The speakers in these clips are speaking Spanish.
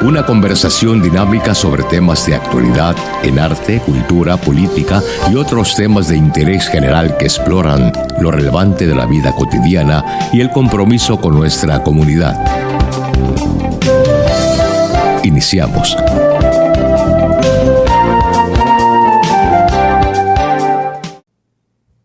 Una conversación dinámica sobre temas de actualidad en arte, cultura, política y otros temas de interés general que exploran lo relevante de la vida cotidiana y el compromiso con nuestra comunidad. Iniciamos.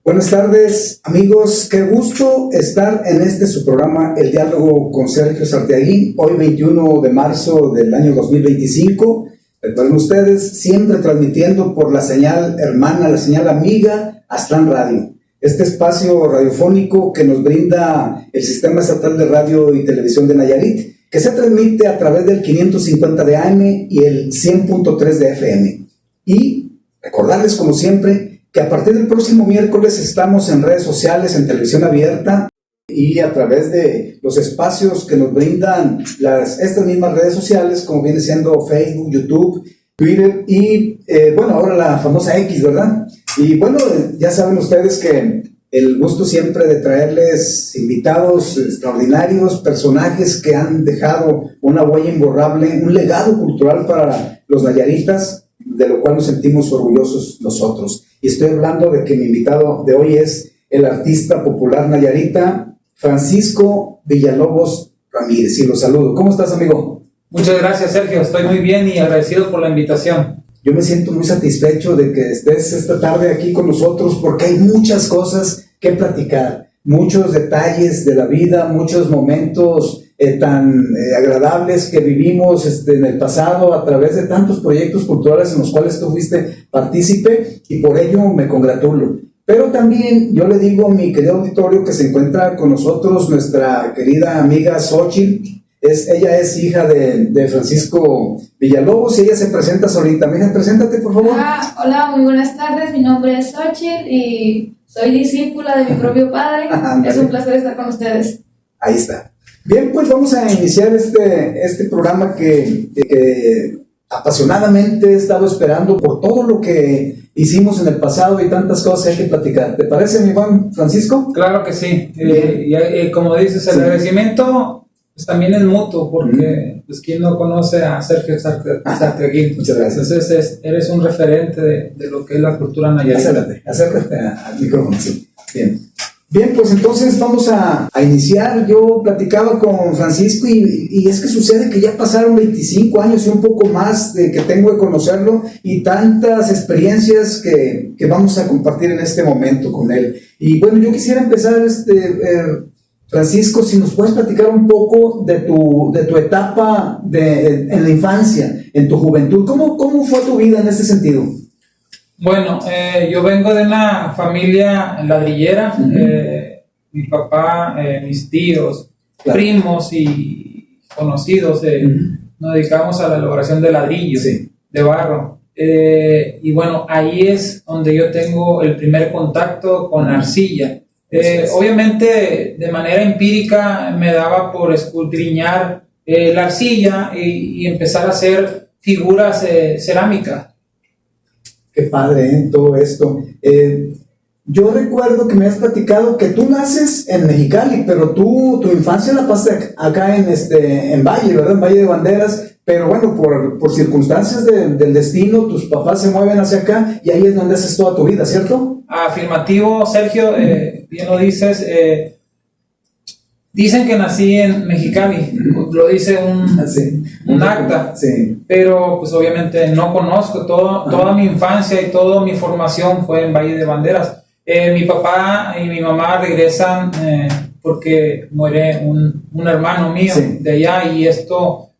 Buenas tardes, amigos. Qué gusto estar en su programa, El Diálogo con Sergio Sarteaguín, hoy 21 de marzo del año 2025. Recuerden ustedes, siempre transmitiendo por la señal hermana, la señal amiga, Aztlán Radio. Este espacio radiofónico que nos brinda el Sistema Estatal de Radio y Televisión de Nayarit, que se transmite a través del 550 de AM y el 100.3 de FM. Y recordarles, como siempre, que a partir del próximo miércoles estamos en redes sociales, en televisión abierta y a través de los espacios que nos brindan estas mismas redes sociales, como viene siendo Facebook, YouTube, Twitter y, ahora la famosa X, ¿verdad? Y bueno, ya saben ustedes que el gusto siempre de traerles invitados extraordinarios, personajes que han dejado una huella imborrable, un legado cultural para los nayaritas, de lo cual nos sentimos orgullosos nosotros. Y estoy hablando de que mi invitado de hoy es el artista popular nayarita Francisco Villalobos Ramírez. Y lo saludo. ¿Cómo estás, amigo? Muchas gracias, Sergio. Estoy muy bien y agradecido por la invitación. Yo me siento muy satisfecho de que estés esta tarde aquí con nosotros porque hay muchas cosas que platicar, muchos detalles de la vida, muchos momentos tan agradables que vivimos en el pasado a través de tantos proyectos culturales en los cuales tú fuiste partícipe y por ello me congratulo. Pero también yo le digo a mi querido auditorio que se encuentra con nosotros nuestra querida amiga Xochitl. Ella es hija de Francisco Villalobos y ella se presenta solita. Mija, preséntate, por favor. Hola, muy buenas tardes. Mi nombre es Xochitl y soy discípula de mi propio padre. Es un placer estar con ustedes. Ahí está. Bien, pues vamos a iniciar este programa que apasionadamente he estado esperando por todo lo que hicimos en el pasado y tantas cosas que hay que platicar. ¿Te parece, mi buen Francisco? Claro que sí. Como dices, el agradecimiento pues, también es mutuo, porque pues, quien no conoce a Sergio Sarteaguín. Muchas gracias. Entonces eres un referente de lo que es la cultura nayarita. Acércate al micrófono, sí. Bien, pues entonces vamos a iniciar. Yo platicaba con Francisco y es que sucede que ya pasaron 25 años y un poco más de que tengo de conocerlo y tantas experiencias que vamos a compartir en este momento con él. Y bueno, yo quisiera empezar, Francisco, si nos puedes platicar un poco de tu etapa en la infancia, en tu juventud. ¿Cómo fue tu vida en este sentido? Bueno, yo vengo de una familia ladrillera. Mi papá, mis tíos, claro, primos y conocidos nos dedicamos a la elaboración de ladrillos, sí, de barro. Y bueno, ahí es donde yo tengo el primer contacto con arcilla. Obviamente, de manera empírica, me daba por escudriñar la arcilla y empezar a hacer figuras cerámicas. Qué padre, todo esto. Yo recuerdo que me has platicado que tú naces en Mexicali, pero tu infancia la pasaste acá en Valle, ¿verdad? En Valle de Banderas, pero bueno, por circunstancias del destino, tus papás se mueven hacia acá y ahí es donde haces toda tu vida, ¿cierto? Afirmativo, Sergio, bien lo dices. Dicen que nací en Mexicali, lo dice un acta, sí, pero pues obviamente no conozco toda mi infancia y toda mi formación fue en Valle de Banderas. Mi papá y mi mamá regresan porque muere un hermano mío, sí, de allá, y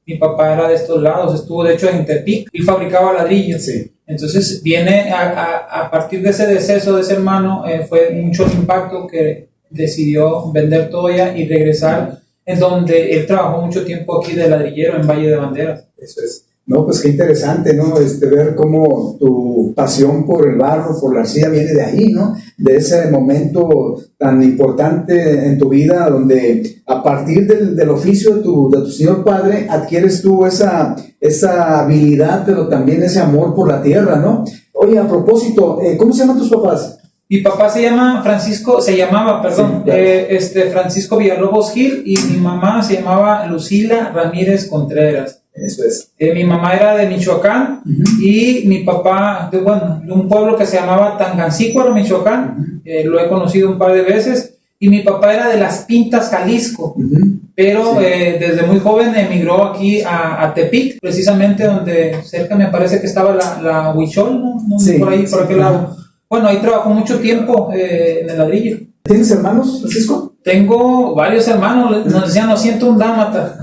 mi papá era de estos lados, estuvo de hecho en Tepic y fabricaba ladrillos. Sí. Entonces viene a partir de ese deceso de ese hermano, fue mucho el impacto que decidió vender todo ya y regresar, en donde él trabajó mucho tiempo aquí de ladrillero en Valle de Banderas. Eso es. No, pues qué interesante, ¿no? Ver cómo tu pasión por el barro, por la arcilla viene de ahí, ¿no? De ese momento tan importante en tu vida, donde a partir del oficio de tu señor padre adquieres tú esa habilidad, pero también ese amor por la tierra, ¿no? Oye, a propósito, ¿cómo se llaman tus papás? Mi papá se llamaba, sí, claro, Francisco Villalobos Gil, y mi mamá se llamaba Lucila Ramírez Contreras. Eso es. Mi mamá era de Michoacán y mi papá, de un pueblo que se llamaba Tangancícuaro, Michoacán. Lo he conocido un par de veces. Y mi papá era de Las Pintas, Jalisco. Pero desde muy joven emigró aquí a Tepic, precisamente donde cerca me parece que estaba la Huichol, ¿no? Sí, por ahí, por aquel lado. Bueno, ahí trabajó mucho tiempo en el ladrillo. ¿Tienes hermanos, Francisco? Tengo varios hermanos, nos decían, lo siento, un dálmata.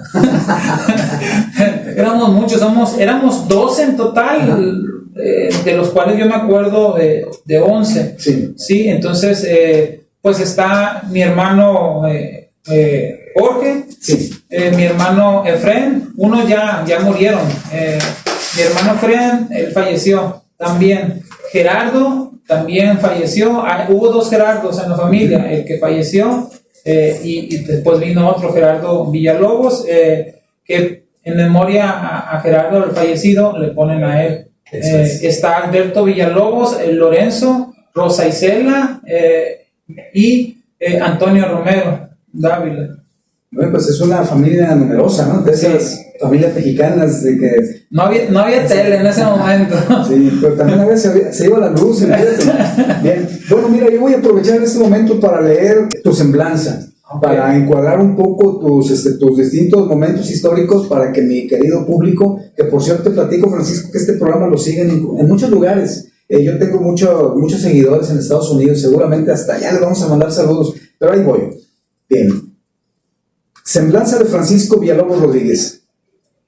Éramos muchos, éramos 12 en total, de los cuales yo me acuerdo de 11. Sí, entonces, pues está mi hermano Jorge, mi hermano Efren, unos ya murieron. Mi hermano Efren, él falleció también. Gerardo también falleció. Hubo 2 Gerardos en la familia, el que falleció y después vino otro Gerardo Villalobos, que en memoria a Gerardo, el fallecido, le ponen a él. Está Alberto Villalobos, Lorenzo, Rosa Isela y Antonio Romero Dávila. Bueno, pues es una familia numerosa, ¿no? De esas familias mexicanas de que... No había tele en ese momento. Sí, pero también a veces se iba la luz. Bien, bueno, mira, yo voy a aprovechar este momento para leer tu semblanza, para encuadrar un poco tus distintos momentos históricos para que mi querido público, que por cierto te platico, Francisco, que este programa lo siguen en muchos lugares. Yo tengo muchos seguidores en Estados Unidos, seguramente hasta allá les vamos a mandar saludos, pero ahí voy. Bien. Semblanza de Francisco Villalobos Rodríguez.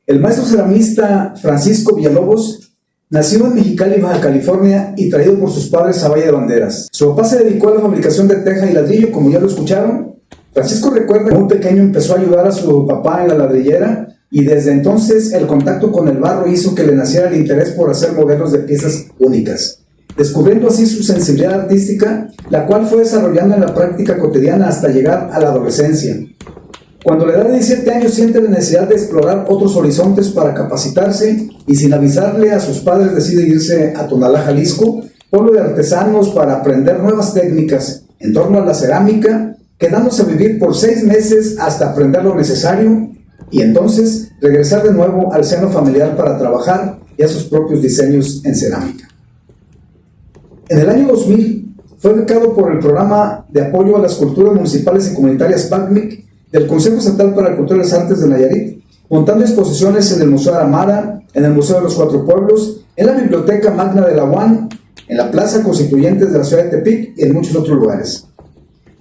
El maestro ceramista Francisco Villalobos nació en Mexicali, Baja California, y traído por sus padres a Valle de Banderas. Su papá se dedicó a la fabricación de teja y ladrillo, como ya lo escucharon. Francisco recuerda que muy pequeño empezó a ayudar a su papá en la ladrillera, y desde entonces el contacto con el barro hizo que le naciera el interés por hacer modelos de piezas únicas, descubriendo así su sensibilidad artística, la cual fue desarrollando en la práctica cotidiana hasta llegar a la adolescencia. Cuando a la edad de 17 años siente la necesidad de explorar otros horizontes para capacitarse, y sin avisarle a sus padres decide irse a Tonalá, Jalisco, pueblo de artesanos, para aprender nuevas técnicas en torno a la cerámica, quedándose a vivir por 6 meses hasta aprender lo necesario, y entonces regresar de nuevo al seno familiar para trabajar ya sus propios diseños en cerámica. En el año 2000 fue becado por el Programa de Apoyo a las Culturas Municipales y Comunitarias PACMIC del Consejo Estatal para la Cultura y las Artes de Nayarit, montando exposiciones en el Museo Aramara, en el Museo de los Cuatro Pueblos, en la Biblioteca Magna de la UAM, en la Plaza Constituyentes de la ciudad de Tepic y en muchos otros lugares.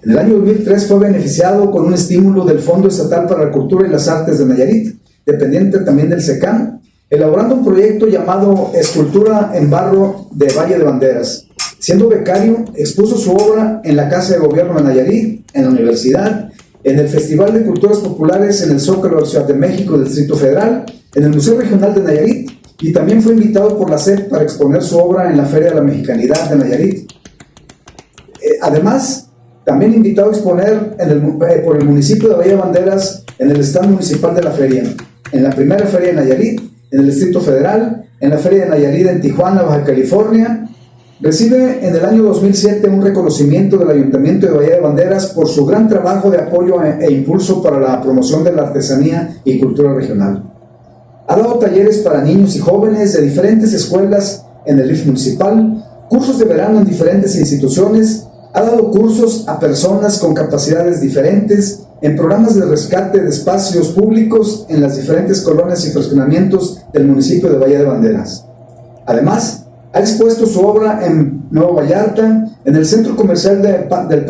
En el año 2003 fue beneficiado con un estímulo del Fondo Estatal para la Cultura y las Artes de Nayarit, dependiente también del SECAM, elaborando un proyecto llamado Escultura en Barro de Valle de Banderas. Siendo becario, expuso su obra en la Casa de Gobierno de Nayarit, en la universidad, en el Festival de Culturas Populares en el Zócalo de la Ciudad de México, Distrito Federal, en el Museo Regional de Nayarit, y también fue invitado por la SEP para exponer su obra en la Feria de la Mexicanidad de Nayarit. Además, también invitado a exponer por el municipio de Bahía de Banderas en el stand municipal de la feria, en la primera feria de Nayarit, en el Distrito Federal, en la Feria de Nayarit en Tijuana, Baja California. Recibe en el año 2007 un reconocimiento del Ayuntamiento de Bahía de Banderas por su gran trabajo de apoyo e impulso para la promoción de la artesanía y cultura regional. Ha dado talleres para niños y jóvenes de diferentes escuelas en el DIF municipal, cursos de verano en diferentes instituciones, ha dado cursos a personas con capacidades diferentes en programas de rescate de espacios públicos en las diferentes colonias y fraccionamientos del municipio de Bahía de Banderas. Además, ha expuesto su obra en Nuevo Vallarta, en el centro comercial del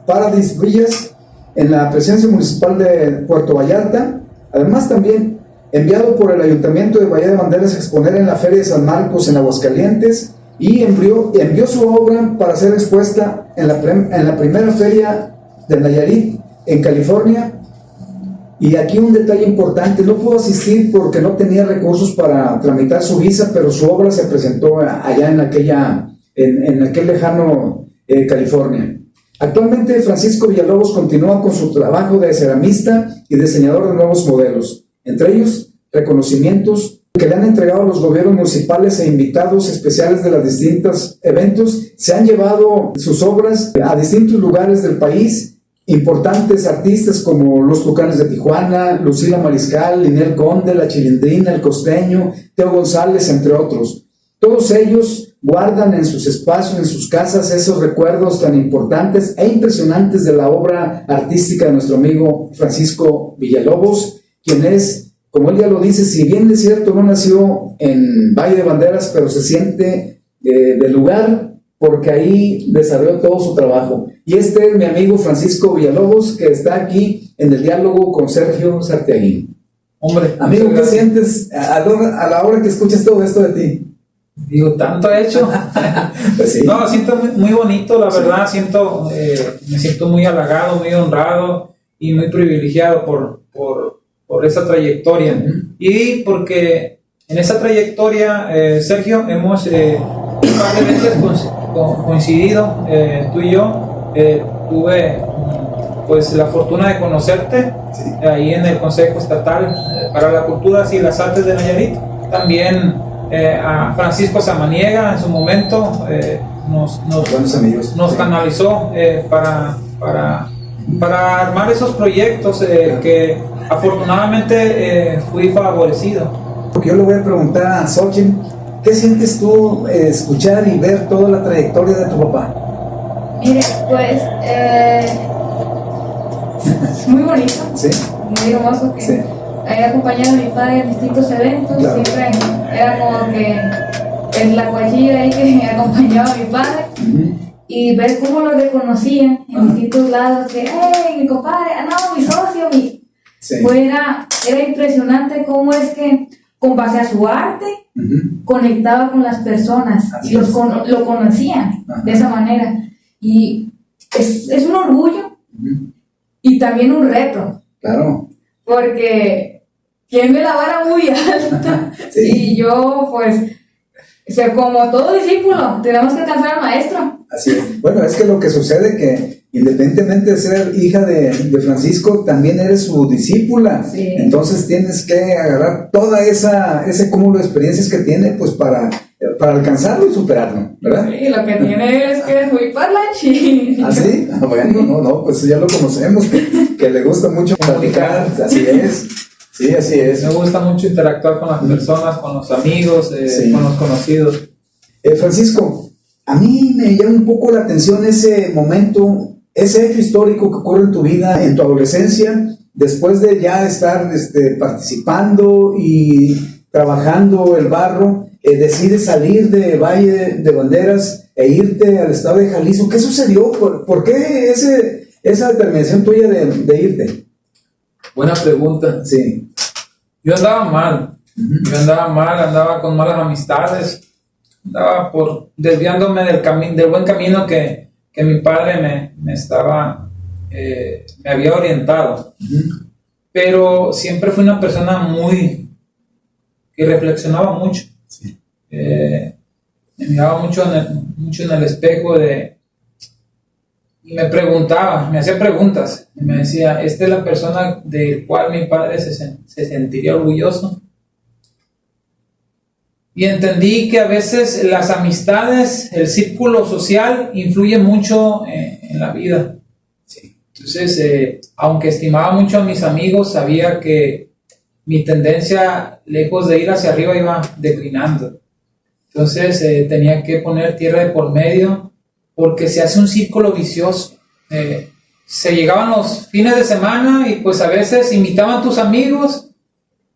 Paradis Villas, en la presidencia municipal de Puerto Vallarta. Además, también enviado por el Ayuntamiento de Bahía de Banderas a exponer en la Feria de San Marcos en Aguascalientes, y envió su obra para ser expuesta en la primera feria de Nayarit en California. Y aquí un detalle importante: no pudo asistir porque no tenía recursos para tramitar su visa, pero su obra se presentó allá en aquel lejano California. Actualmente Francisco Villalobos continúa con su trabajo de ceramista y diseñador de nuevos modelos, entre ellos reconocimientos que le han entregado los gobiernos municipales e invitados especiales de los distintos eventos. Se han llevado sus obras a distintos lugares del país importantes artistas como Los Tucanes de Tijuana, Lucila Mariscal, Ninel Conde, La Chilindrina, El Costeño, Teo González, entre otros. Todos ellos guardan en sus espacios, en sus casas, esos recuerdos tan importantes e impresionantes de la obra artística de nuestro amigo Francisco Villalobos, quien es, como él ya lo dice, si bien es cierto, no nació en Valle de Banderas, pero se siente del lugar porque ahí desarrolló todo su trabajo. Y este es mi amigo Francisco Villalobos, que está aquí en el diálogo con Sergio Sarteaguín. Hombre, amigo, ¿qué sientes a la hora que escuchas todo esto de ti? Digo, tanto he hecho. Pues sí. No, siento muy bonito, la verdad. Me siento muy halagado, muy honrado y muy privilegiado por esa trayectoria. Y porque en esa trayectoria, Sergio, hemos un par de veces coincidido, tú y yo. Tuve pues la fortuna de conocerte ahí en el Consejo Estatal para la Cultura y las Artes de Nayarit. También a Francisco Samaniega en su momento nos canalizó para armar esos proyectos que afortunadamente fui favorecido. Porque yo le voy a preguntar a Xochitl, ¿qué sientes tú escuchar y ver toda la trayectoria de tu papá? Mire, pues es muy bonito, sí, muy hermoso que he acompañado a mi padre en distintos eventos, claro. Siempre era como que en la cuachilla ahí que acompañaba a mi padre, y ver cómo lo reconocían en distintos lados, que ¡hey, mi compadre! ¡Ah, no, mi socio! Era impresionante cómo es que con base a su arte conectaba con las personas y lo conocían de esa manera. Y es un orgullo y también un reto. Claro. Porque tiene la vara muy alta y yo, pues, como todo discípulo, tenemos que alcanzar al maestro. Así es. Bueno, es que lo que sucede que independientemente de ser hija de Francisco, también eres su discípula. Sí. Entonces tienes que agarrar toda ese cúmulo de experiencias que tiene, pues para alcanzarlo y superarlo, ¿verdad? Sí, lo que tiene es que es muy parlachín. ¿Ah, sí? Bueno, no, pues ya lo conocemos, que le gusta mucho platicar, así es. Sí, así es. Me gusta mucho interactuar con las personas, con los amigos, con los conocidos. Francisco, a mí me llama un poco la atención ese momento, ese hecho histórico que ocurre en tu vida, en tu adolescencia, después de ya estar participando y trabajando el barro, decides salir de Valle de Banderas e irte al estado de Jalisco. ¿Qué sucedió? ¿Por qué esa determinación tuya de irte? Buena pregunta. Sí. Yo andaba mal. Andaba con malas amistades. Andaba desviándome del buen camino que mi padre me había orientado. Pero siempre fui una persona que reflexionaba mucho. Sí. Me miraba mucho en el espejo y me hacía preguntas. Y me decía, ¿esta es la persona del cual mi padre se sentiría orgulloso? Y entendí que a veces las amistades, el círculo social, influye mucho en la vida. Sí. Entonces, aunque estimaba mucho a mis amigos, sabía que mi tendencia, lejos de ir hacia arriba, iba declinando. Entonces, tenía que poner tierra de por medio, porque se hace un círculo vicioso. Se llegaban los fines de semana y pues a veces invitaban a tus amigos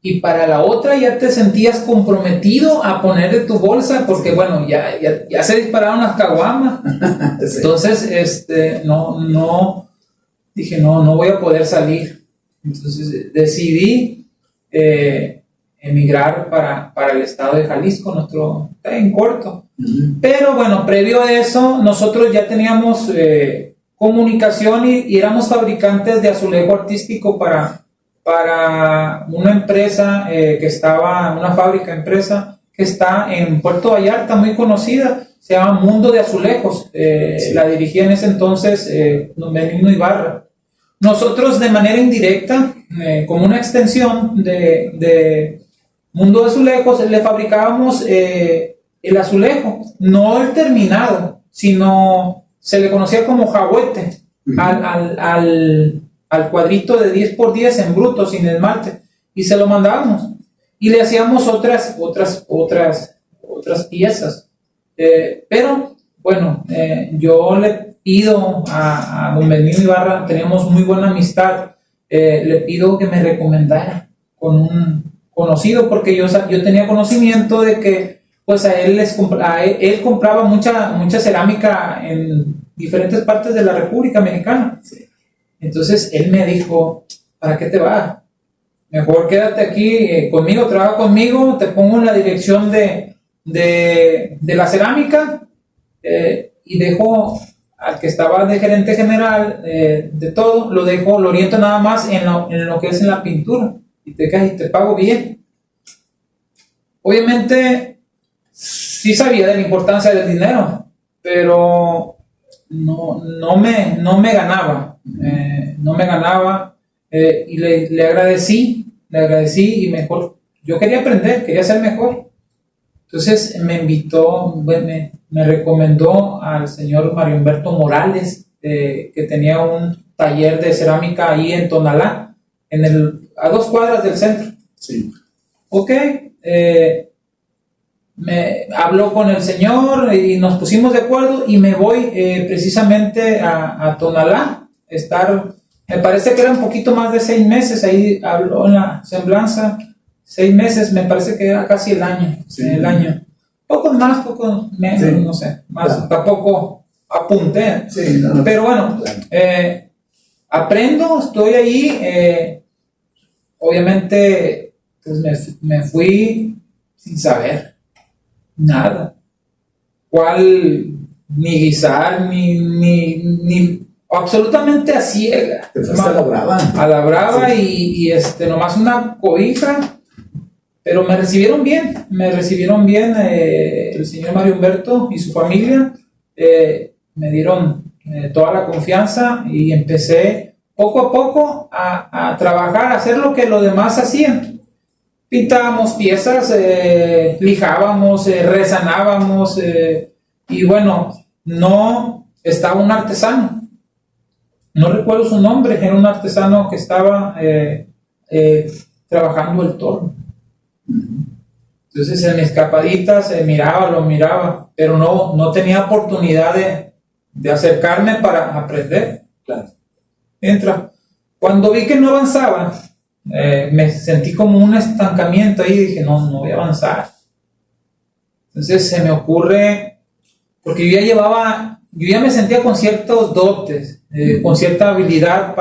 y para la otra ya te sentías comprometido a poner de tu bolsa porque bueno, ya se dispararon las caguamas. Sí. Entonces, dije no voy a poder salir. Entonces decidí emigrar para el estado de Jalisco, nuestro en corto. Pero bueno, previo a eso nosotros ya teníamos comunicación y éramos fabricantes de azulejo artístico para una empresa una fábrica empresa que está en Puerto Vallarta, muy conocida, se llama Mundo de Azulejos. Sí. La dirigía en ese entonces Benigno Ibarra. Nosotros de manera indirecta, como una extensión de Mundo de Azulejos, le fabricábamos el azulejo, no el terminado, sino se le conocía como jahuete. al cuadrito de 10x10 en bruto, sin esmalte, y se lo mandábamos. Y le hacíamos otras piezas. Pero, bueno, yo le pido a don Benigno Ibarra, teníamos muy buena amistad, le pido que me recomendara con un conocido, porque yo tenía conocimiento de que pues él compraba mucha cerámica en diferentes partes de la República Mexicana. Sí. Entonces él me dijo, ¿para qué te vas? Mejor quédate aquí conmigo, trabaja conmigo, te pongo en la dirección de la cerámica, y dejo al que estaba de gerente general de todo, lo oriento nada más en lo que es en la pintura, y te pago bien. Obviamente sí sabía de la importancia del dinero, pero no me ganaba, y le agradecí y mejor, yo quería aprender, quería ser mejor. Entonces me invitó, me recomendó al señor Mario Humberto Morales, que tenía un taller de cerámica ahí en Tonalá, a 2 cuadras del centro. Sí. Ok, me habló con el señor y nos pusimos de acuerdo, y me voy precisamente a Tonalá, me parece que era un poquito más de 6 meses, ahí habló en la semblanza, 6 meses, me parece que era casi el año, sí. El año, poco más, poco menos, sí. No sé, más, claro. Tampoco apunté, sí, no, pero bueno, claro. Aprendo, estoy ahí, obviamente pues me fui sin saber nada, ni guisar, ni absolutamente a ciega. A la brava y nomás una cobija, pero me recibieron bien, el señor Mario Humberto y su familia, me dieron toda la confianza, y empecé poco a poco a trabajar, a hacer lo que los demás hacían. Pintábamos piezas, lijábamos, resanábamos, y bueno, no estaba un artesano, no recuerdo su nombre, era un artesano que estaba trabajando el torno. Entonces en mis escapaditas lo miraba, pero no tenía oportunidad de acercarme para aprender. Claro. Cuando vi que no avanzaba, me sentí como un estancamiento ahí, dije, no voy a avanzar. Entonces se me ocurre, porque yo ya me sentía con ciertos dotes, con cierta habilidad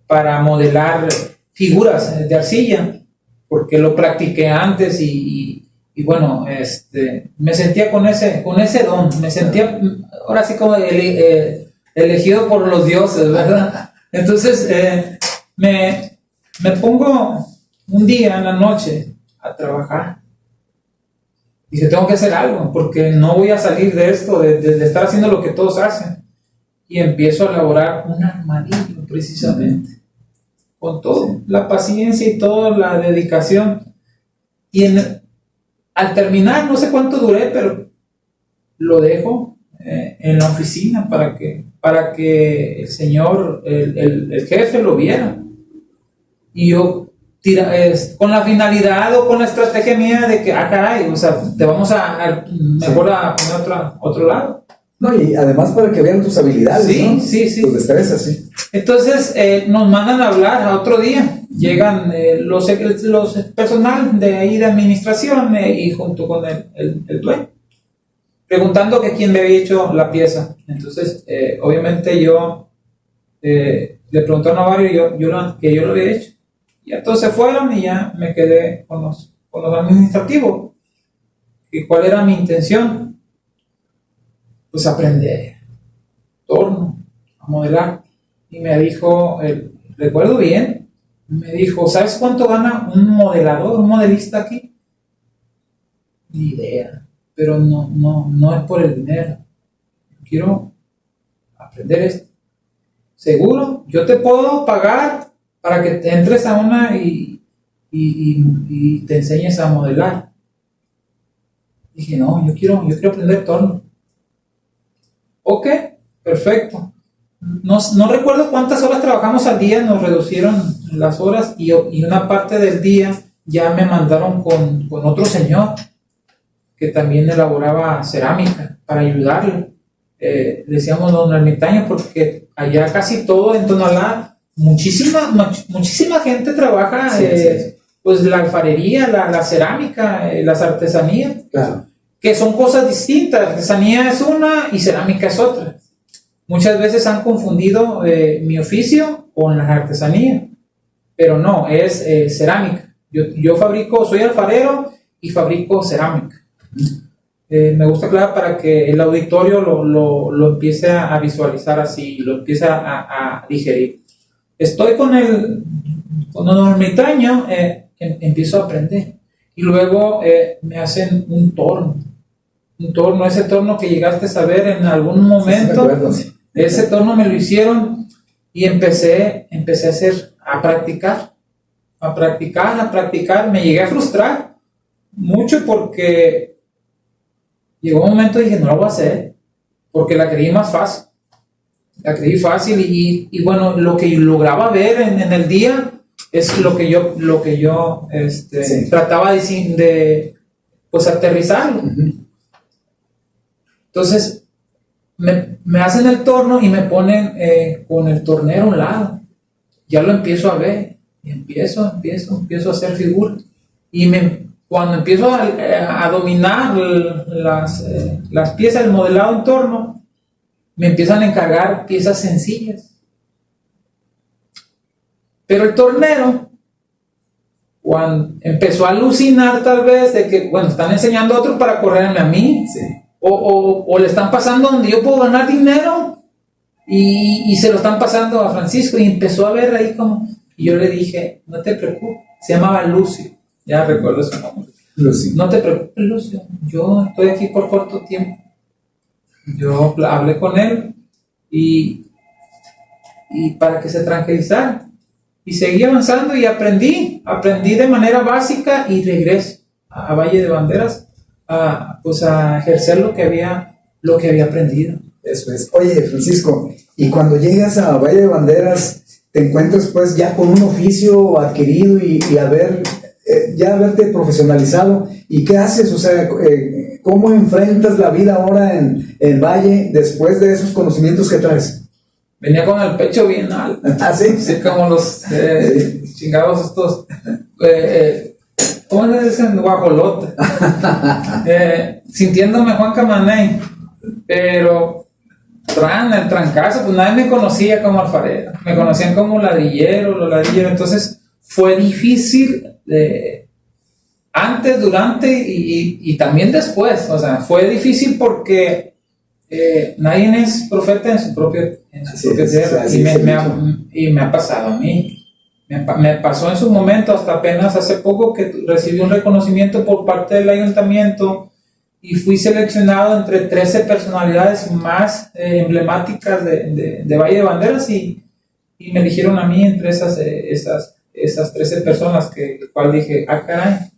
para modelar figuras de arcilla, porque lo practiqué antes, y bueno, me sentía con ese don, me sentía ahora sí como elegido por los dioses, ¿verdad? Entonces me pongo un día en la noche a trabajar. Dije, tengo que hacer algo, porque no voy a salir de esto, de estar haciendo lo que todos hacen. Y empiezo a elaborar un armadillo, precisamente, con toda la paciencia y toda la dedicación. Y al terminar, no sé cuánto duré, pero lo dejo en la oficina para que el señor, el jefe lo viera. Y yo, con la finalidad o con la estrategia mía de que, caray, o sea, te vamos mejor a poner otro lado. No, y además para que vean tus habilidades, sí, ¿no? Sí. Tus destrezas, sí. Entonces, nos mandan a hablar a otro día. Llegan los personal de ahí de administración, y junto con el dueño, preguntando que quién me había hecho la pieza. Entonces, obviamente yo le pregunté a Novario que yo lo había hecho. Y entonces fueron, y ya me quedé con los administrativos. ¿Y cuál era mi intención? Pues aprender torno, a modelar. Y me dijo, recuerdo bien, me dijo, ¿sabes cuánto gana un modelista aquí? Ni idea, pero no es por el dinero. Quiero aprender esto. Seguro, yo te puedo pagar para que te entres a una y te enseñes a modelar. Dije, no, yo quiero aprender torno. Ok, perfecto. no recuerdo cuántas horas trabajamos al día, nos reducieron las horas y una parte del día ya me mandaron con otro señor que también elaboraba cerámica para ayudarle. Decíamos don ermitaño porque allá casi todo en Tonalá, muchísima gente trabaja, pues la alfarería, la cerámica, las artesanías, claro, que son cosas distintas. Artesanía es una y cerámica es otra. Muchas veces han confundido mi oficio con la artesanía, pero no, es cerámica. Yo fabrico, soy alfarero y fabrico cerámica. Me gusta, claro, para que el auditorio lo empiece a visualizar así, lo empiece a digerir. Estoy con don ermitaño, empiezo a aprender y luego me hacen un torno, ese torno que llegaste a ver en algún momento. Sí, ese torno me lo hicieron y empecé a practicar. Me llegué a frustrar mucho porque llegó un momento y dije, no lo voy a hacer, porque la creí más fácil. La creí fácil y bueno, lo que lograba ver en el día es lo que yo sí, trataba de pues aterrizarlo. Entonces me hacen el torno y me ponen con el tornero a un lado. Ya lo empiezo a ver y empiezo a hacer figuras y cuando empiezo a dominar las piezas, el modelado en torno, me empiezan a encargar piezas sencillas. Pero el tornero, cuando empezó a alucinar tal vez de que, bueno, están enseñando a otro para correrme a mí, sí, o le están pasando donde yo puedo ganar dinero y se lo están pasando a Francisco y empezó a ver ahí como, y yo le dije, no te preocupes, se llamaba Lucio, ya recuerdo su nombre. Lucio. No te preocupes, Lucio, yo estoy aquí por corto tiempo. Yo hablé con él y para que se tranquilizara y seguí avanzando y aprendí de manera básica y regreso a Valle de Banderas pues a ejercer lo que había aprendido. Eso es. Oye, Francisco, y cuando llegas a Valle de Banderas te encuentras pues ya con un oficio adquirido y ya haberte profesionalizado. ¿Y qué haces? O sea, ¿cómo enfrentas la vida ahora en Valle después de esos conocimientos que traes? Venía con el pecho bien alto. ¿Ah, sí? Sí, como los chingados estos. ¿Cómo le dicen? Guajolote. Sintiéndome Juan Camaney. Pero el trancazo, pues nadie me conocía como alfarero. Me conocían como ladrillero, Entonces fue difícil antes, durante y también después. O sea, fue difícil porque nadie es profeta en su propia tierra. Y me ha pasado a mí. Me pasó en su momento, hasta apenas hace poco, que recibí un reconocimiento por parte del ayuntamiento y fui seleccionado entre 13 personalidades más emblemáticas de Valle de Banderas y me eligieron a mí entre esas 13 personas, cual dije, caray,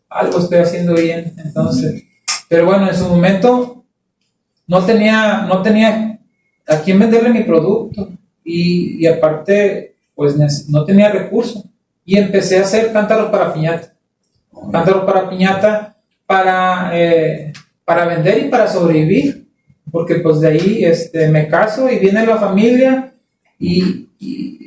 algo estoy haciendo bien. Entonces, pero bueno, en su momento no tenía a quién venderle mi producto y aparte pues no tenía recursos y empecé a hacer cántaros para piñata para vender y para sobrevivir, porque pues de ahí me caso y viene la familia y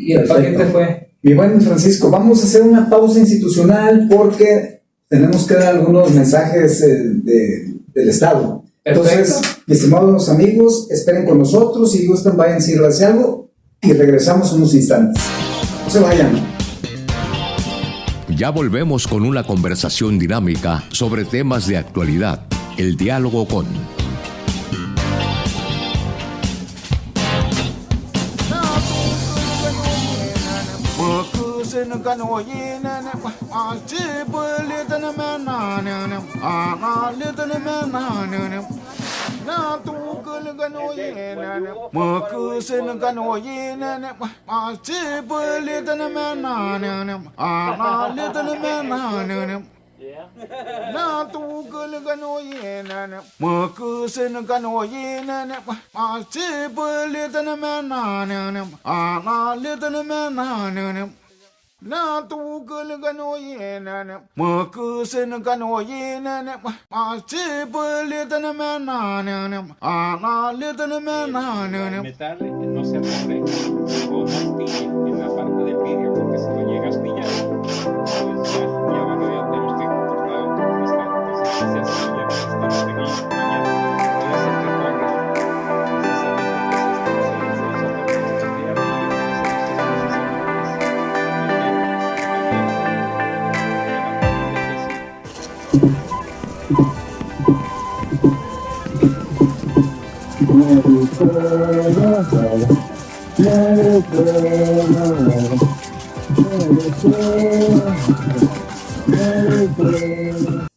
el paquete fue. Mi buen Francisco, vamos a hacer una pausa institucional porque tenemos que dar algunos mensajes del Estado. Entonces, mis estimados amigos, esperen con nosotros, si gustan vayan a decirles algo y regresamos unos instantes. No se vayan. Ya volvemos con una conversación dinámica sobre temas de actualidad. El diálogo con... Na tu gul gano yena ma kusen gano yena ma chipul tan menana ana litan menana na tu gul gano yena ma kusen gano yena ma chipul tan menana ana litan menana metal no se rompe o no astilla en la parte del vidrio, porque si lo llega a astillar, pues ya van a tenemos que cortar otro cristal. Entonces, si se astilla, está un pequeño astillado, puede ser que corra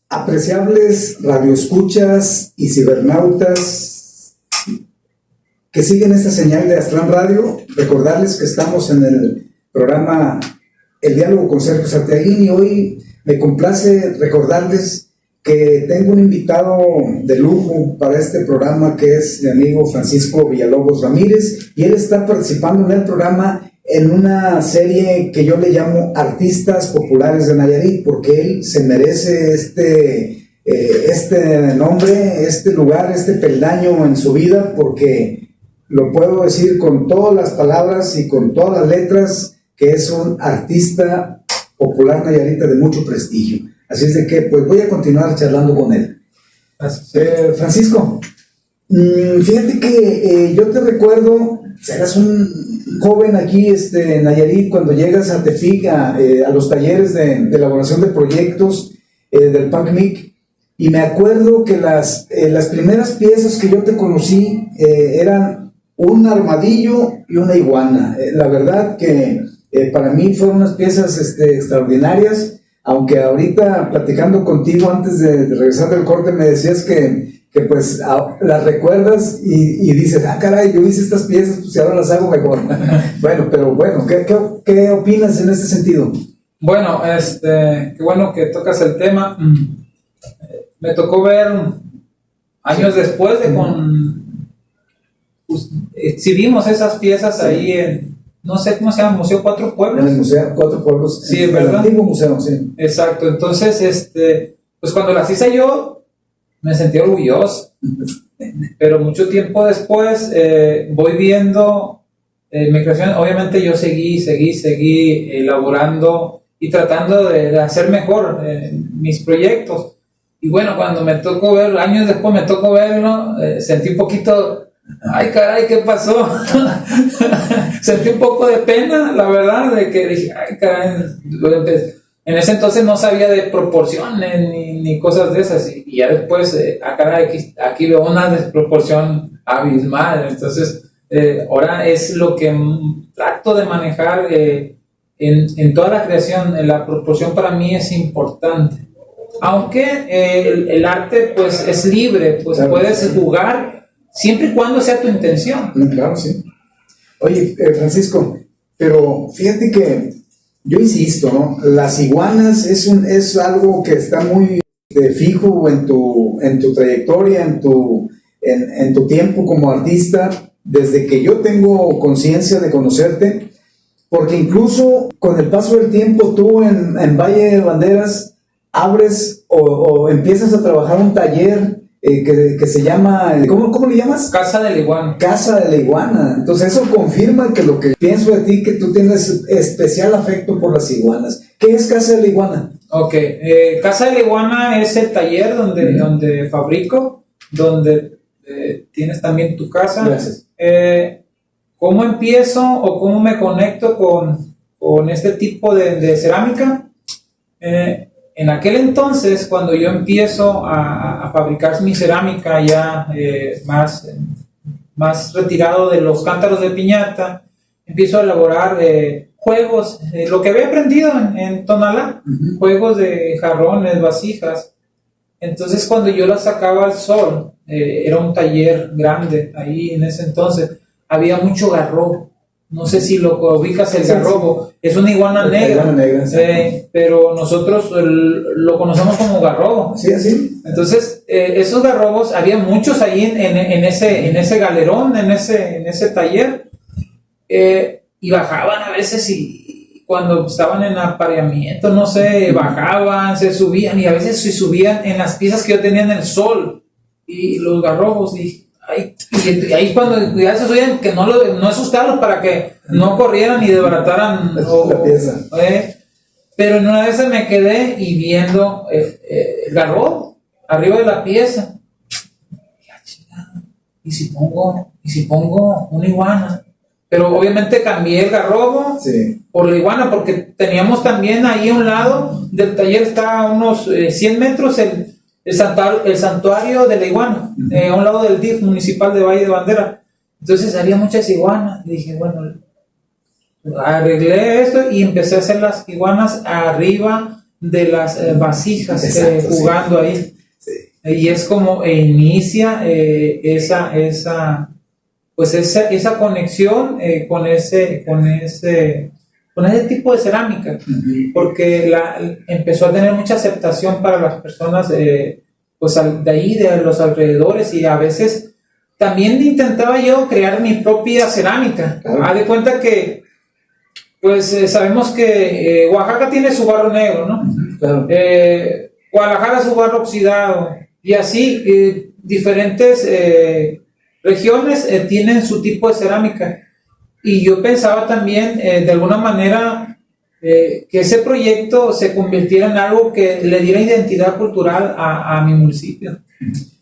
Apreciables radioescuchas y cibernautas que siguen esta señal de Aztlán Radio, recordarles que estamos en el programa El Diálogo con Sergio Sarteaguín y hoy me complace recordarles que tengo un invitado de lujo para este programa que es mi amigo Francisco Villalobos Ramírez y él está participando en el programa en una serie que yo le llamo Artistas Populares de Nayarit, porque él se merece este nombre, este lugar, este peldaño en su vida, porque lo puedo decir con todas las palabras y con todas las letras que es un artista popular nayarita de mucho prestigio. Así es de que pues voy a continuar charlando con él. Francisco, fíjate que yo te recuerdo, eras un joven aquí en Nayarit cuando llegas a Tepic a los talleres de elaboración de proyectos del PACMIC, y me acuerdo que las primeras piezas que yo te conocí eran un armadillo y una iguana. La verdad que para mí fueron unas piezas extraordinarias, aunque ahorita platicando contigo antes de regresar del corte me decías que pues las recuerdas y dices, caray, yo hice estas piezas, pues ahora las hago mejor. Bueno, ¿qué opinas en este sentido? Bueno, qué bueno que tocas el tema. Me tocó ver años después de exhibimos esas piezas ahí en, no sé cómo se llama, Museo Cuatro Pueblos. En el Museo Cuatro Pueblos. Sí, ¿verdad? El antiguo museo, sí. Exacto, entonces, pues cuando las hice yo, me sentí orgulloso, pero mucho tiempo después voy viendo mi creación. Obviamente yo seguí elaborando y tratando de hacer mejor mis proyectos, y bueno, cuando me tocó verlo, años después me tocó verlo, sentí un poquito, ay caray, ¿qué pasó? Sentí un poco de pena, la verdad, de que dije, ay caray, en ese entonces no sabía de proporciones ni cosas de esas, y ya después, aquí veo una desproporción abismal. Entonces, ahora es lo que trato de manejar en toda la creación. La proporción para mí es importante. Aunque el arte pues es libre, pues claro, puedes jugar siempre y cuando sea tu intención. Claro, sí. Oye, Francisco, pero fíjate que yo insisto, ¿no? Las iguanas es algo que está muy fijo en tu trayectoria, en tu tiempo como artista, desde que yo tengo conciencia de conocerte, porque incluso con el paso del tiempo tú en Valle de Banderas abres o empiezas a trabajar un taller que se llama, ¿cómo le llamas? Casa de la Iguana. Casa de la Iguana. Entonces eso confirma que lo que pienso de ti, que tú tienes especial afecto por las iguanas. ¿Qué es Casa de la Iguana? Ok, Casa de la Iguana es el taller donde fabrico, donde tienes también tu casa. Gracias. ¿Cómo empiezo o cómo me conecto con este tipo de cerámica? En aquel entonces, cuando yo empiezo a fabricar mi cerámica ya más retirado de los cántaros de piñata, empiezo a elaborar juegos, lo que había aprendido en Tonalá, juegos de jarrones, vasijas. Entonces, cuando yo las sacaba al sol, era un taller grande ahí en ese entonces, había mucho garrobo. no sé si lo ubicas, el Sí, garrobo, es una iguana negra, Sí. pero nosotros lo conocemos como garrobo. Sí, así. Entonces, esos garrobos, había muchos ahí en ese galerón, en ese taller, y bajaban a veces y cuando estaban en apareamiento, no sé, bajaban, se subían y a veces se subían en las piezas que yo tenía en el sol y los garrobos y ahí cuando ya se subían, que no asustarlos para que no corrieran y desbarataran la pieza. Pero en una vez me quedé y viendo el garrobo arriba de la pieza. ¿Y si pongo una iguana? Pero obviamente cambié el garrobo por la iguana, porque teníamos también ahí a un lado del taller, está a unos 100 metros el santuario de la iguana, a un lado del DIF municipal de Valle de Bandera. Entonces había muchas iguanas. Dije, bueno, arreglé esto y empecé a hacer las iguanas arriba de las vasijas. Exacto, jugando ahí. Sí. Y es como inicia esa conexión con ese tipo de cerámica, porque empezó a tener mucha aceptación para las personas de ahí, de los alrededores, y a veces también intentaba yo crear mi propia cerámica. Haz de cuenta que sabemos que Oaxaca tiene su barro negro, ¿no? Claro. Guadalajara su barro oxidado, y así diferentes regiones tienen su tipo de cerámica. Y yo pensaba también, de alguna manera, que ese proyecto se convirtiera en algo que le diera identidad cultural a mi municipio.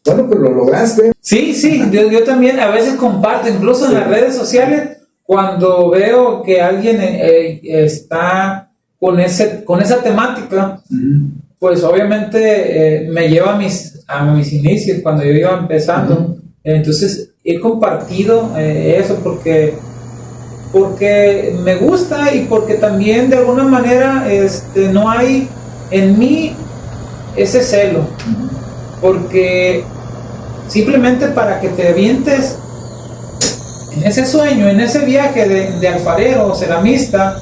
Bueno, pues lo lograste. Sí, yo también a veces comparto, incluso en las redes sociales, cuando veo que alguien está con esa temática, pues obviamente me lleva a mis inicios, cuando yo iba empezando. Entonces he compartido eso porque me gusta, y porque también de alguna manera no hay en mí ese celo, porque simplemente para que te avientes en ese sueño, en ese viaje de alfarero o ceramista,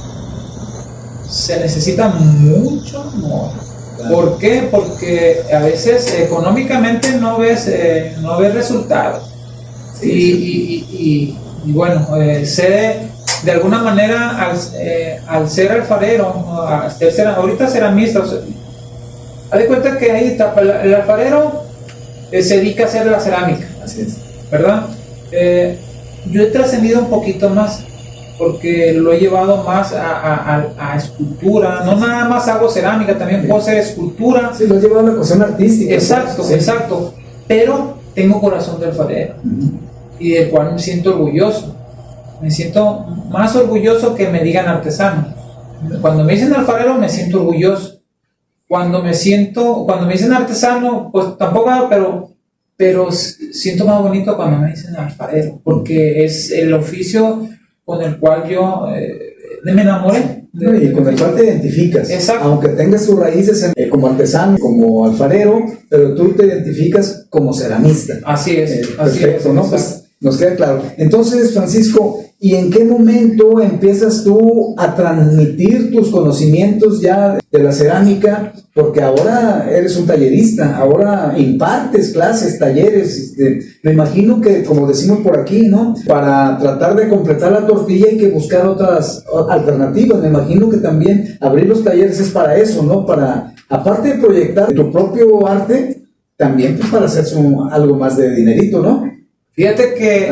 se necesita mucho amor. ¿Por qué? Porque a veces económicamente no ves resultados. Y bueno, de alguna manera al ser alfarero, ahorita ceramista, haz de cuenta que ahí está, el alfarero se dedica a hacer la cerámica. Así es. ¿Verdad? Yo he trascendido un poquito más, porque lo he llevado más a escultura. No nada más hago cerámica, también puedo hacer escultura. Sí, lo he llevado a la cuestión artística. Exacto. Pero tengo corazón de alfarero, y del cual me siento orgulloso. Me siento más orgulloso que me digan artesano. Cuando me dicen alfarero me siento orgulloso. Cuando me dicen artesano, pues tampoco, pero siento más bonito cuando me dicen alfarero, porque es el oficio con el cual yo me enamoré. Y con el cual te identificas. Exacto. Aunque tengas tus raíces como artesano, como alfarero, pero tú te identificas como ceramista. Así es. Perfecto, ¿no? Pues nos queda claro. Entonces, Francisco, ¿y en qué momento empiezas tú a transmitir tus conocimientos ya de la cerámica? Porque ahora eres un tallerista, ahora impartes clases, talleres. Me imagino que, como decimos por aquí, ¿no? Para tratar de completar la tortilla hay que buscar otras alternativas. Me imagino que también abrir los talleres es para eso, ¿no? Para, aparte de proyectar tu propio arte, también pues para hacer algo más de dinerito, ¿no? Fíjate que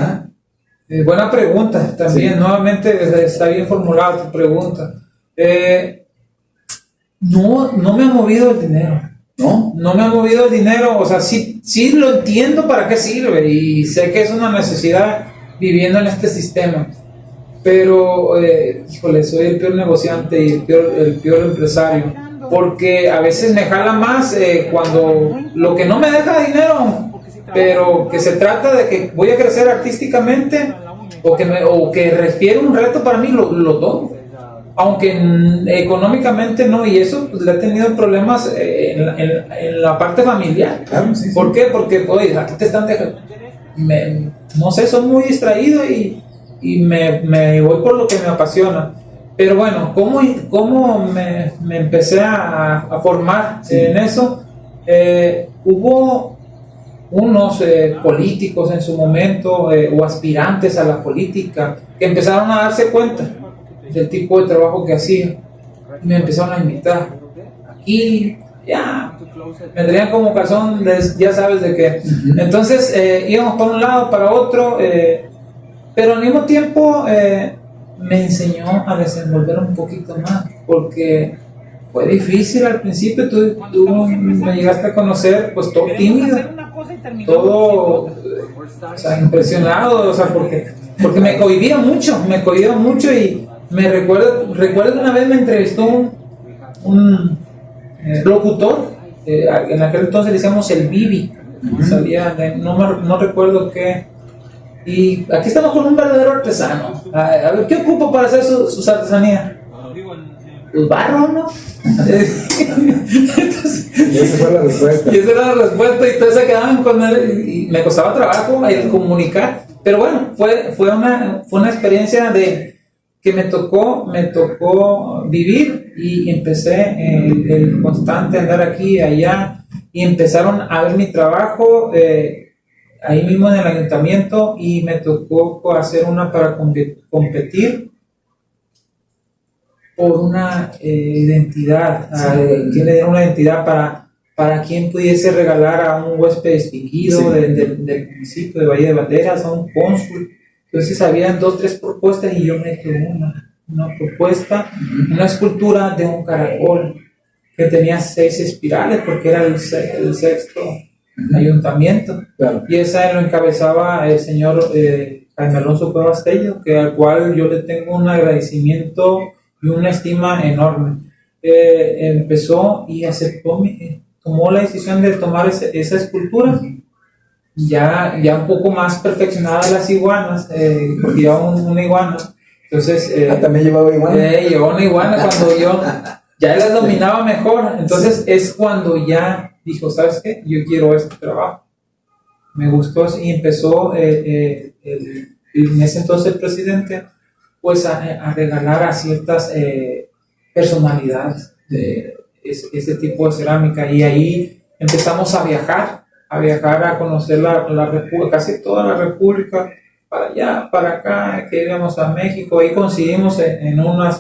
buena pregunta también. Sí. Nuevamente está bien formulada tu pregunta. No me ha movido el dinero. No me ha movido el dinero. O sea, sí lo entiendo para qué sirve, y sé que es una necesidad viviendo en este sistema. Pero, soy el peor negociante y el peor empresario. Porque a veces me jala más cuando lo que no me deja dinero, pero que se trata de que voy a crecer artísticamente, o que refiere un reto para mí, lo tomo. Aunque económicamente no, y eso pues, le he tenido problemas en la parte familiar. Claro, sí. ¿Por qué? Porque, oye, aquí te están dejando. No sé, soy muy distraído y y me voy por lo que me apasiona. Pero bueno, ¿cómo me empecé a formar en eso? Hubo unos políticos en su momento o aspirantes a la política que empezaron a darse cuenta del tipo de trabajo que hacía y me empezaron a invitar aquí, ya, me traían como calzón, ya sabes de qué. Entonces íbamos para un lado, para otro, pero al mismo tiempo me enseñó a desenvolver un poquito más, porque fue difícil al principio. Tú me llegaste a conocer pues todo tímido, todo o sea, impresionado, o sea, porque me cohibía mucho y me recuerdo que una vez me entrevistó un locutor, en aquel entonces le decíamos el Bibi, salía no recuerdo qué. Y aquí estamos con un verdadero artesano. A ver, ¿qué ocupa para hacer sus artesanías? Pues barro, ¿no? Entonces, y esa fue la respuesta. Y esa era la respuesta, y todos se quedaban con él. Y me costaba trabajo el comunicar. Pero bueno, fue una experiencia que me tocó vivir, y empecé el constante andar aquí y allá, y empezaron a ver mi trabajo ahí mismo en el ayuntamiento, y me tocó hacer una para competir por una identidad, quien le diera una identidad para quien pudiese regalar a un huésped distinguido del municipio de Valle de Banderas, a un cónsul. Entonces habían 2, 3 propuestas, y yo metí una propuesta, una escultura de un caracol que tenía 6 espirales, porque era el sexto ayuntamiento, claro. Y esa lo encabezaba el señor Jaime Alonso Cuevas Tello, al cual yo le tengo un agradecimiento y una estima enorme. Empezó y aceptó, tomó la decisión de tomar esa escultura, ya un poco más perfeccionada las iguanas, porque llevaba una iguana. Entonces también llevaba iguana. Llevaba una iguana cuando yo ya las dominaba mejor. Entonces es cuando ya dijo, ¿sabes qué? Yo quiero este trabajo. Me gustó, y empezó en ese entonces el presidente pues a regalar a ciertas personalidades de ese tipo de cerámica, y ahí empezamos a viajar a conocer la República, casi toda la República, para allá, para acá, que íbamos a México. Ahí coincidimos en unas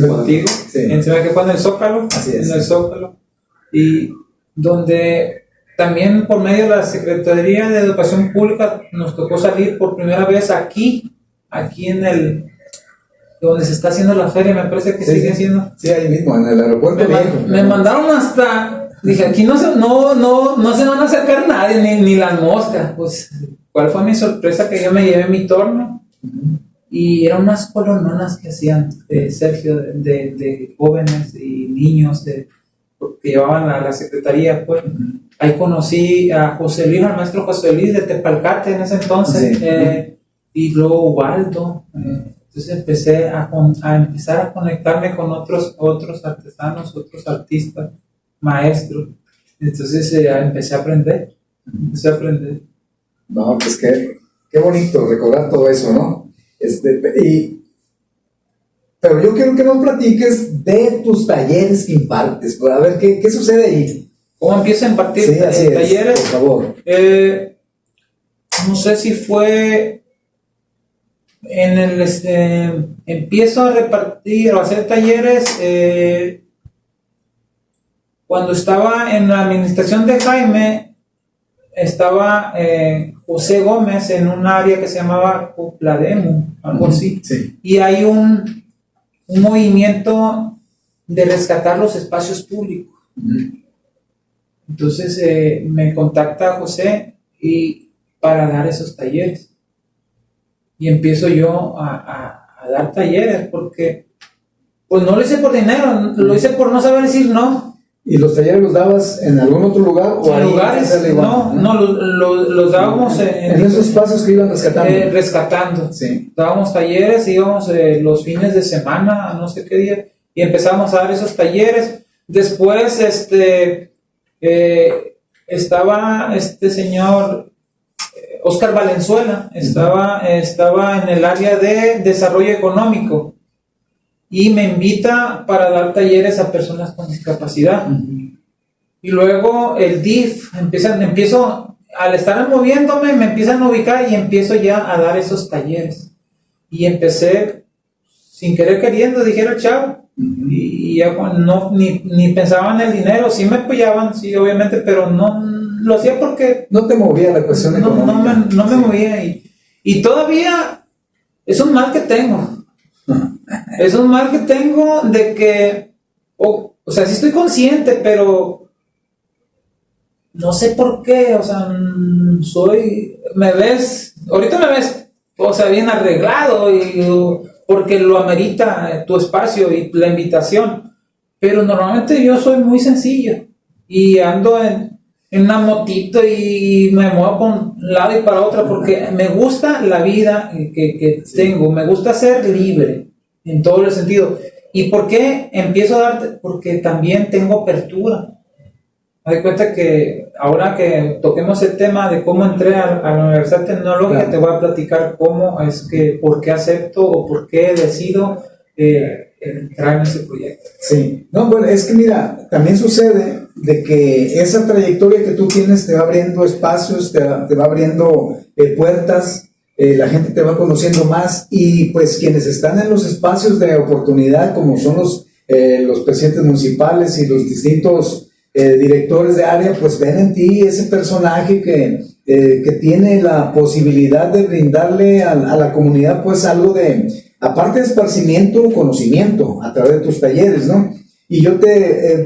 contigo, en que fue en el Zócalo, en el Zócalo, y donde también por medio de la Secretaría de Educación Pública nos tocó salir por primera vez aquí en donde se está haciendo la feria, me parece que sigue siendo. Sí, ahí mismo, en el aeropuerto. Me mandaron hasta, dije, aquí no se van a acercar nadie, ni las moscas. Pues, ¿cuál fue mi sorpresa? Que yo me llevé mi torno, y eran unas colononas que hacían, Sergio, de jóvenes y niños que llevaban a la secretaría, pues. Ahí conocí a José Luis, al maestro José Luis de Tepalcate en ese entonces, y luego Waldo. Entonces empecé a empezar a conectarme con otros artesanos, otros artistas, maestros. Entonces empecé a aprender. No, pues qué bonito recordar todo eso, ¿no? Pero yo quiero que nos platiques de tus talleres que impartes, para ver qué sucede ahí. ¿Cómo empiezo a impartir talleres? Por favor. No sé si fue empiezo a repartir o a hacer talleres cuando estaba en la administración de Jaime. Estaba José Gómez en un área que se llamaba Cuplademo, algo así. Sí. Y hay un movimiento de rescatar los espacios públicos. Entonces me contacta José para dar esos talleres. Y empiezo yo a dar talleres, porque pues no lo hice por dinero, lo hice por no saber decir no. ¿Y los talleres los dabas en algún otro lugar? ¿O en lugares? No, los dábamos en esos espacios que iban rescatando. Rescatando. Sí. Dábamos talleres, íbamos los fines de semana, no sé qué día, y empezamos a dar esos talleres. Después estaba este señor Oscar Valenzuela, estaba en el área de desarrollo económico y me invita para dar talleres a personas con discapacidad. Y luego el DIF, empiezo, al estar moviéndome, me empiezan a ubicar y empiezo ya a dar esos talleres. Y empecé, sin querer queriendo, dijera el chavo, y ya ni pensaba en el dinero, sí me apoyaban, sí, obviamente, pero no lo hacía porque... No te movía la cuestión económica. No me movía, y todavía es un mal que tengo. Es un mal que tengo de que, o sea, sí estoy consciente, pero no sé por qué, o sea, ahorita me ves, o sea, bien arreglado, porque lo amerita tu espacio y la invitación, pero normalmente yo soy muy sencillo, y ando en una motito y me muevo por un lado y para otro, porque me gusta la vida que tengo, me gusta ser libre, en todo el sentido. ¿Y por qué empiezo a darte? Porque también tengo apertura. Me doy cuenta que ahora que toquemos el tema de cómo entré a la Universidad Tecnológica, claro, te voy a platicar por qué acepto o por qué decido entrar en ese proyecto. Sí, no, bueno, es que mira, también sucede de que esa trayectoria que tú tienes te va abriendo espacios, te va abriendo puertas, la gente te va conociendo más, y pues quienes están en los espacios de oportunidad, como son los presidentes municipales y los distintos directores de área, pues ven en ti ese personaje que tiene la posibilidad de brindarle a la comunidad pues algo de, aparte de esparcimiento, conocimiento a través de tus talleres, ¿no? Y yo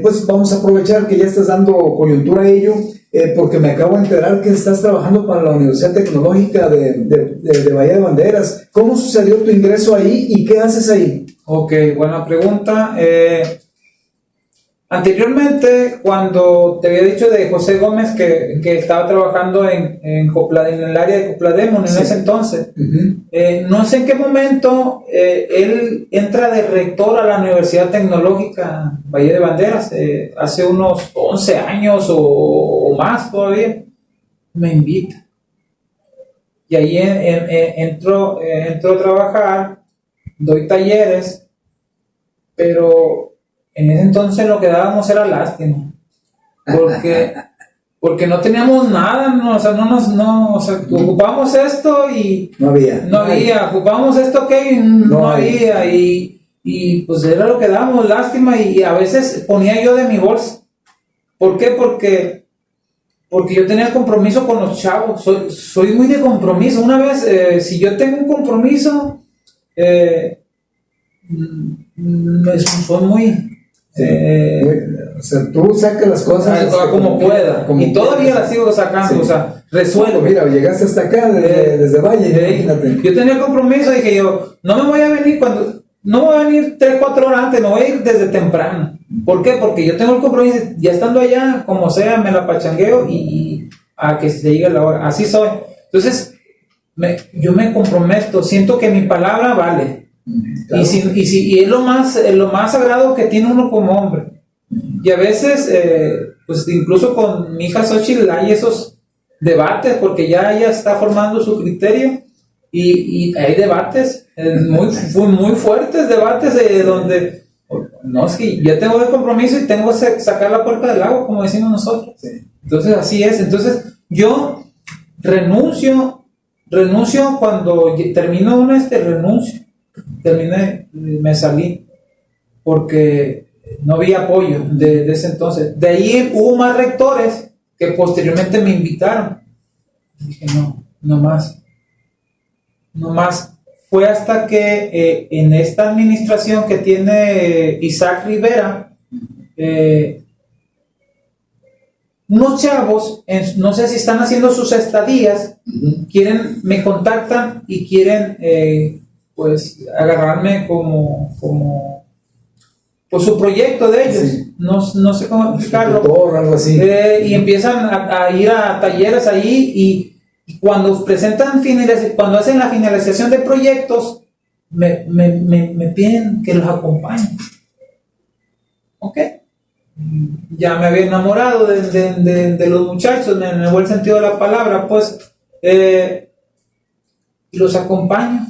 pues vamos a aprovechar que ya estás dando coyuntura a ello, porque me acabo de enterar que estás trabajando para la Universidad Tecnológica de Bahía de Banderas. ¿Cómo sucedió tu ingreso ahí y qué haces ahí? Ok, buena pregunta. Anteriormente, cuando te había dicho de José Gómez que estaba trabajando en el área de Coplademon en ese entonces, no sé en qué momento él entra de rector a la Universidad Tecnológica Valle de Banderas, hace unos 11 años o más todavía, me invita. Y ahí entro a trabajar, doy talleres, pero en ese entonces lo que dábamos era lástima, porque no teníamos nada, ocupábamos esto y no había, ocupábamos esto que no había, y pues era lo que dábamos, lástima, y a veces ponía yo de mi bolsa. ¿Por qué? Porque yo tenía el compromiso con los chavos, soy muy de compromiso. Una vez, si yo tengo un compromiso, soy muy... o sea, tú sacas las cosas como pueda, y todavía las sigo sacando, o sea, resuelvo. Mira, llegaste hasta acá desde Valle, imagínate. Yo tenía el compromiso, dije yo, no me voy a venir 3-4 horas antes, me voy a ir desde temprano. ¿Por qué? Porque yo tengo el compromiso, ya estando allá, como sea, me la pachangueo y a que se llegue la hora, así soy. Entonces, yo me comprometo, siento que mi palabra vale. Claro. Y es lo más sagrado que tiene uno como hombre. Y a veces, pues incluso con mi hija Xochitl hay esos debates, porque ya ella está formando su criterio, y hay debates muy fuertes, debates donde no, es que ya tengo el compromiso y tengo que sacar la puerta del agua, como decimos nosotros. Sí. Entonces así es. Entonces yo renuncio cuando termino renuncio. Terminé, me salí porque no había apoyo de ese entonces. De ahí hubo más rectores que posteriormente me invitaron. Dije no más. Fue hasta que en esta administración que tiene Isaac Rivera, unos chavos, no sé si están haciendo sus estadías, me contactan y quieren pues agarrarme como pues su proyecto de ellos, sí. No sé cómo explicarlo, algo así. Y empiezan a ir a talleres ahí, y cuando cuando hacen la finalización de proyectos me piden que los acompañe. Ok, ya me había enamorado de los muchachos, en el buen sentido de la palabra, pues, y los acompaño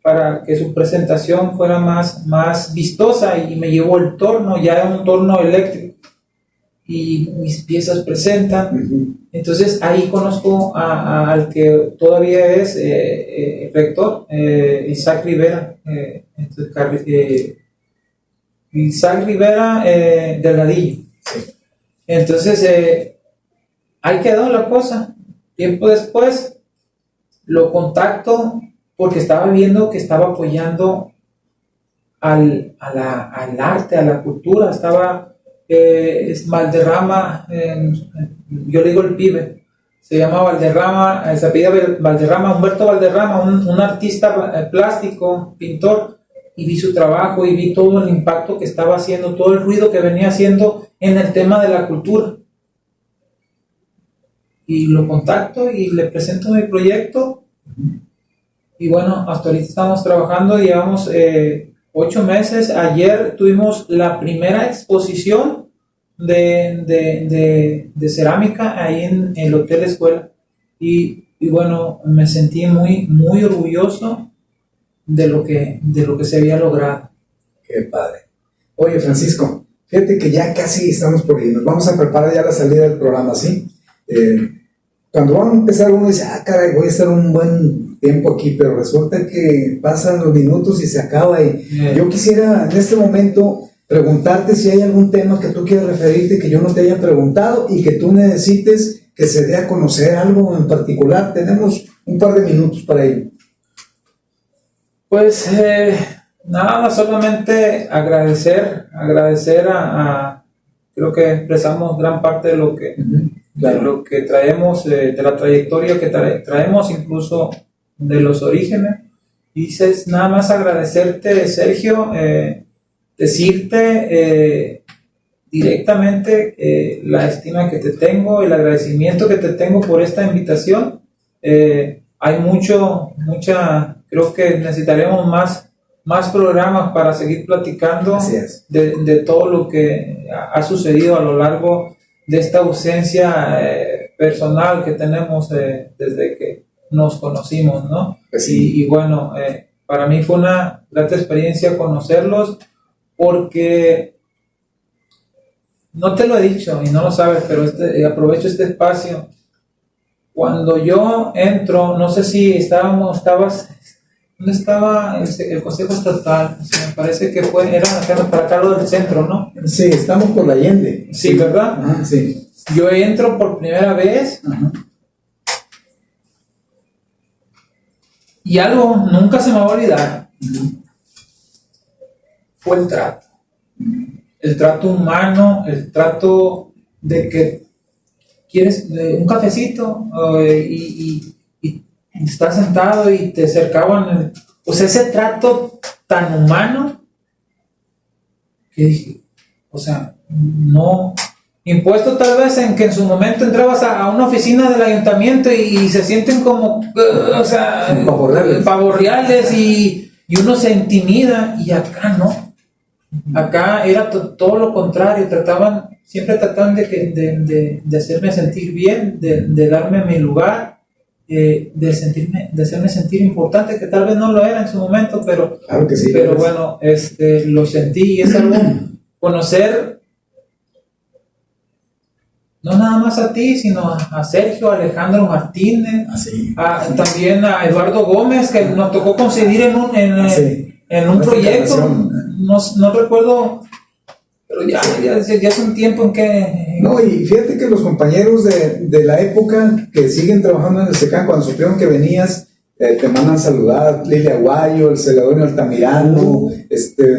para que su presentación fuera más vistosa, y me llevo el torno, ya era un torno eléctrico, y mis piezas presentan. Entonces ahí conozco al que todavía es rector, Isaac Rivera, Isaac Rivera Delgadillo. Entonces ahí quedó la cosa. Tiempo después lo contacto porque estaba viendo que estaba apoyando al arte, a la cultura. Estaba Valderrama, yo le digo el pibe, se llama Valderrama, se apellida Valderrama, Humberto Valderrama, un artista plástico, pintor, y vi su trabajo y vi todo el impacto que estaba haciendo, todo el ruido que venía haciendo en el tema de la cultura. Y lo contacto y le presento mi proyecto, y bueno, hasta ahorita estamos trabajando, llevamos 8 meses. Ayer tuvimos la primera exposición de cerámica ahí en el Hotel Escuela, y bueno, me sentí muy orgulloso de lo que se había logrado. Qué padre. Oye, Francisco, fíjate que ya casi estamos por ahí, nos vamos a preparar ya la salida del programa, ¿sí? Cuando vamos a empezar, uno dice, caray, voy a estar un buen tiempo aquí, pero resulta que pasan los minutos y se acaba. Y yo quisiera en este momento preguntarte si hay algún tema que tú quieras referirte que yo no te haya preguntado y que tú necesites que se dé a conocer algo en particular. Tenemos un par de minutos para ello. Pues nada, solamente agradecer creo que expresamos gran parte de lo que de lo que traemos, de la trayectoria que traemos, incluso de los orígenes. Dices, nada más agradecerte, Sergio, decirte directamente la estima que te tengo, el agradecimiento que te tengo por esta invitación. Hay creo que necesitaremos más programas para seguir platicando de todo lo que ha sucedido a lo largo de esta ausencia personal que tenemos desde que nos conocimos, ¿no? Pues sí. Y bueno, para mí fue una grata experiencia conocerlos, porque no te lo he dicho y no lo sabes, pero aprovecho este espacio. Cuando yo entro, no sé si ¿dónde estaba el Consejo Estatal? O sea, me parece que era para acá del centro, ¿no? Sí, estamos por la Allende. Sí, ¿verdad? Ajá, sí. Yo entro por primera vez. Ajá. Y algo nunca se me va a olvidar. Fue el trato. El trato humano, el trato de que quieres un cafecito y estás sentado y te acercaban. Pues ese trato tan humano que dije, o sea, no. Impuesto tal vez en que en su momento entrabas a una oficina del ayuntamiento y se sienten como, o sea, pavorreales y uno se intimida, y acá no. Acá era todo lo contrario, siempre trataban de hacerme sentir bien, de darme mi lugar, de hacerme sentir importante, que tal vez no lo era en su momento, pero, claro que sí, pero bueno, lo sentí, y es algo conocer. No nada más a ti, sino a Sergio, a Alejandro Martínez, también a Eduardo Gómez, que nos tocó coincidir en un proyecto, no recuerdo, pero ya es un tiempo en que... No, y fíjate que los compañeros de la época que siguen trabajando en el SECAN, cuando supieron que venías, te mandan saludar, Lilia Aguayo, el Celedonio Altamirano,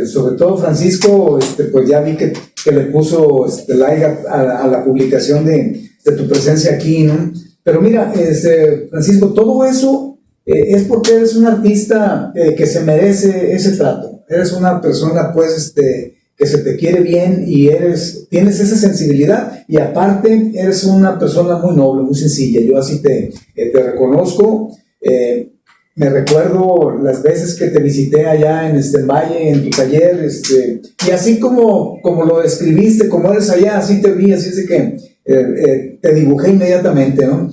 sobre todo Francisco, pues ya vi que le puso like a la publicación de tu presencia aquí, ¿no? Pero mira, Francisco, todo eso es porque eres un artista que se merece ese trato. Eres una persona, pues, que se te quiere bien, y tienes esa sensibilidad, y aparte eres una persona muy noble, muy sencilla. Yo así te reconozco. Me recuerdo las veces que te visité allá en el Valle, en tu taller, y así como lo describiste, como eres allá, así te vi, así es de que te dibujé inmediatamente, ¿no?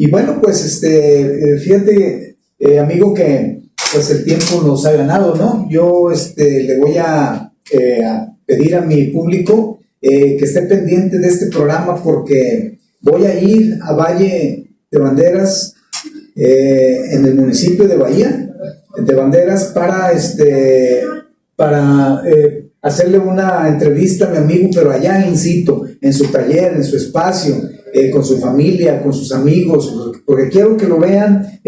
Y bueno, pues fíjate, amigo, que pues el tiempo nos ha ganado, ¿no? Yo le voy a pedir a mi público que esté pendiente de este programa, porque voy a ir a Valle de Banderas, en el municipio de Bahía de Banderas, para hacerle una entrevista a mi amigo, pero allá in situ, en su taller, en su espacio, con su familia, con sus amigos, porque quiero que lo vean,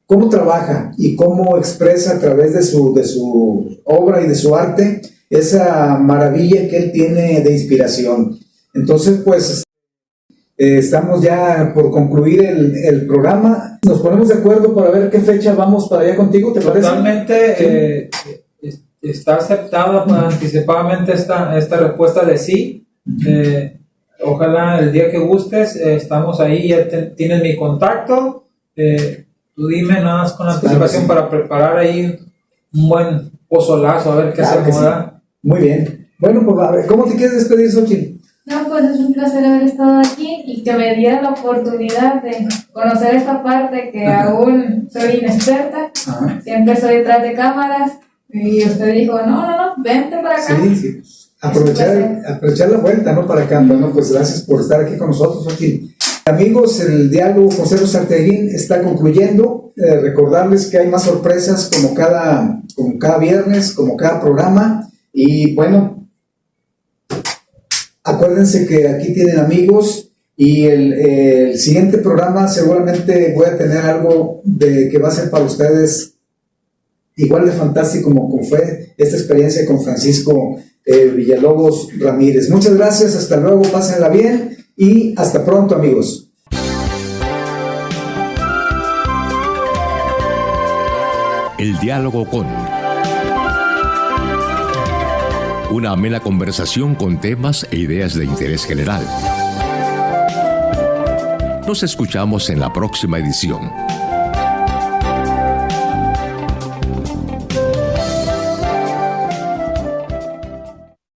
cómo trabaja y cómo expresa a través de su obra y de su arte esa maravilla que él tiene de inspiración. Entonces, pues, estamos ya por concluir el programa. Nos ponemos de acuerdo para ver qué fecha vamos para allá contigo, ¿te parece? Totalmente. Sí. Está aceptada anticipadamente esta respuesta de sí. Ojalá el día que gustes, estamos ahí, ya tienes mi contacto. Tú dime nada más con anticipación, para preparar ahí un buen pozolazo, a ver qué se acomoda. Sí. Muy bien. Bueno, pues a ver, ¿cómo te quieres despedir, Xochitl? No, pues es un placer haber estado aquí y que me diera la oportunidad de conocer esta parte que aún soy inexperta. Ajá. Siempre soy detrás de cámaras y usted dijo, no, vente para acá. Sí. Aprovechar la vuelta, ¿no? Para acá. Bueno, pues gracias por estar aquí con nosotros, Xochitl. Amigos, el diálogo con Sergio Sarteaguín está concluyendo. Recordarles que hay más sorpresas como cada viernes, como cada programa. Y bueno, acuérdense que aquí tienen amigos, y el siguiente programa seguramente voy a tener algo que va a ser para ustedes igual de fantástico como fue esta experiencia con Francisco Villalobos Ramírez. Muchas gracias, hasta luego, pásenla bien y hasta pronto, amigos. El diálogo con... una amena conversación con temas e ideas de interés general. Nos escuchamos en la próxima edición.